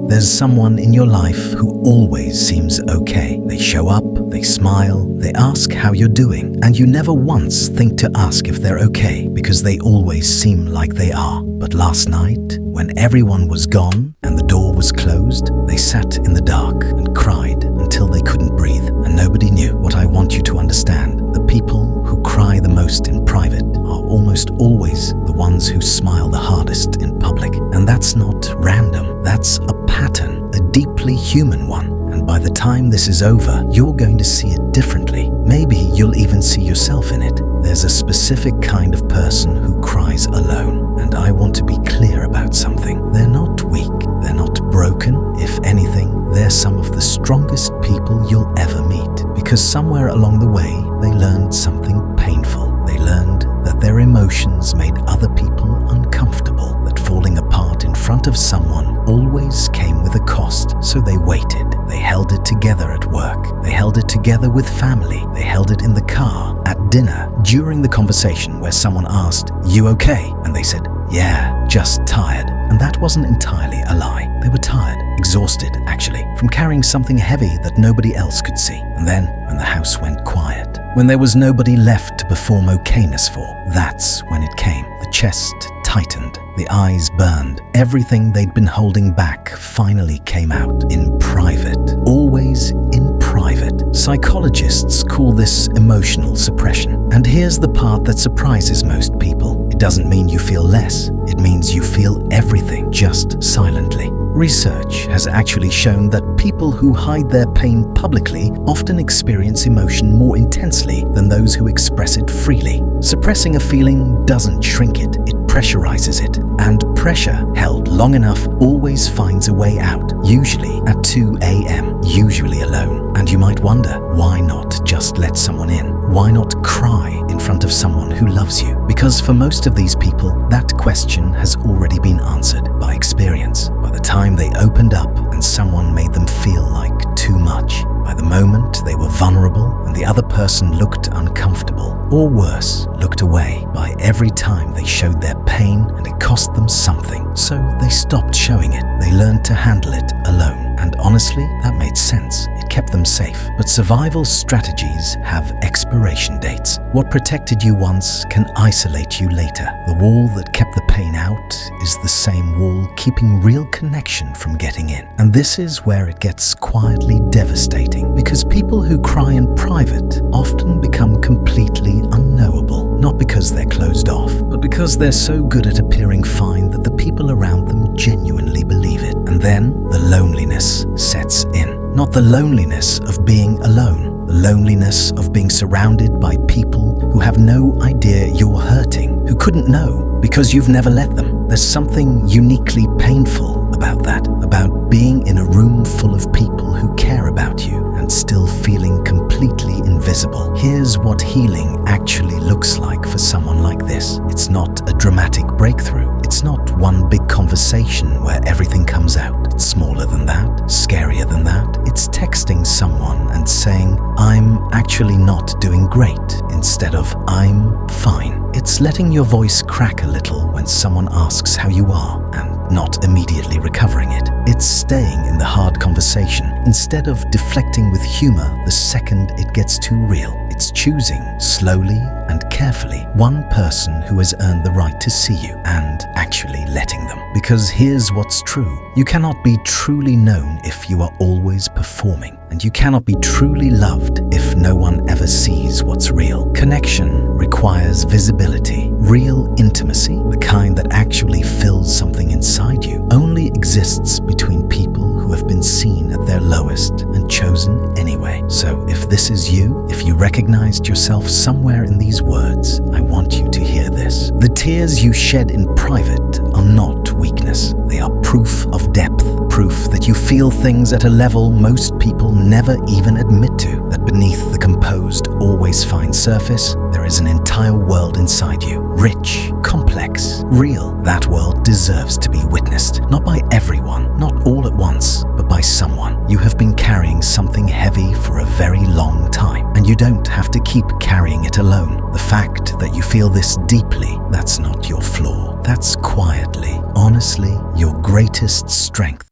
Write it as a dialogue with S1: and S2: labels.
S1: There's someone in your life who always seems okay. They show up, they smile, they ask how you're doing, and you never once think to ask if they're okay because they always seem like they are. But last night, when everyone was gone and the door was closed, they sat in the dark and cried until they couldn't breathe, and nobody knew. What I want you to understand, the people who cry the most in private are almost always the ones who smile the hardest in public. And that's not random, that's a pattern, a deeply human one. And by the time this is over, you're going to see it differently. Maybe you'll even see yourself in it. There's a specific kind of person who cries alone. And I want to be clear about something. They're not weak, they're not broken. If anything, they're some of the strongest people you'll ever meet. Because somewhere along the way, they learned something painful. They learned that their emotions made other people uncomfortable, that falling apart in front of someone always came with a cost. So they waited. They held it together at work. They held it together with family. They held it in the car, at dinner, during the conversation where someone asked, "You okay?" And they said, "Yeah, just tired." And that wasn't entirely a lie. They were tired, exhausted actually, from carrying something heavy that nobody else could see. And then, when the house went quiet, when there was nobody left to perform okayness for, that's when it came. The chest tightened, the eyes burned. Everything they'd been holding back finally came out in private. Always in private. Psychologists call this emotional suppression. And here's the part that surprises most people. It doesn't mean you feel less. It means you feel everything, just silently. Research has actually shown that people who hide their pain publicly often experience emotion more intensely than those who express it freely. Suppressing a feeling doesn't shrink it, it pressurizes it. And pressure, held long enough, always finds a way out, usually at 2 a.m., usually alone. And you might wonder, why not just let someone in? Why not cry in front of someone who loves you? Because for most of these people, that question has already been answered by experience. By the time they opened up and someone made them feel like too much, by the moment they were vulnerable and the other person looked uncomfortable, or worse, looked away, by every time they showed their pain and it cost them something. So they stopped showing it. They learned to handle it alone. And honestly, that made sense. It kept them safe. But survival strategies have expiration dates. What protected you once can isolate you later. The wall that kept the pain out is the same wall keeping real connection from getting in. And this is where it gets quietly devastating, because people who cry in private often become completely unknowable. Not because they're closed off, but because they're so good at appearing fine that the people around them genuinely believe it. And then the loneliness sets in. Not the loneliness of being alone, the loneliness of being surrounded by people who have no idea you're hurting, who couldn't know because you've never let them. There's something uniquely painful about that, about being in a room full of people who care about you and still feeling completely invisible. Here's what healing actually looks like for someone like this. It's not a dramatic breakthrough. It's not one big conversation where everything comes out. It's smaller than that, scarier than that. It's texting someone and saying, "I'm actually not doing great," instead of "I'm fine." It's letting your voice crack a little when someone asks how you are and not immediately recovering it. It's staying in the hard conversation instead of deflecting with humor the second it gets too real. It's choosing, slowly and carefully, one person who has earned the right to see you and actually letting them. Because here's what's true. You cannot be truly known if you are always performing. And you cannot be truly loved if no one ever sees what's real. Connection requires visibility. Real intimacy, the kind that actually fills something inside you, only exists between people who have been seen at their lowest and chosen anyway. So if this is you, if you recognized yourself somewhere in these words, I want you to hear this. The tears you shed in private are not weakness. They are proof of depth, proof that you feel things at a level most people never even admit to, that beneath the composed, always fine surface, there is an entire world inside you, rich, complex, real. That world deserves to be witnessed, not by everyone, not all at once, but by someone. You have been carrying something heavy for a very long time, and you don't have to keep carrying it alone. The fact that you feel this deeply, that's not your flaw. That's quietly, honestly, your greatest strength.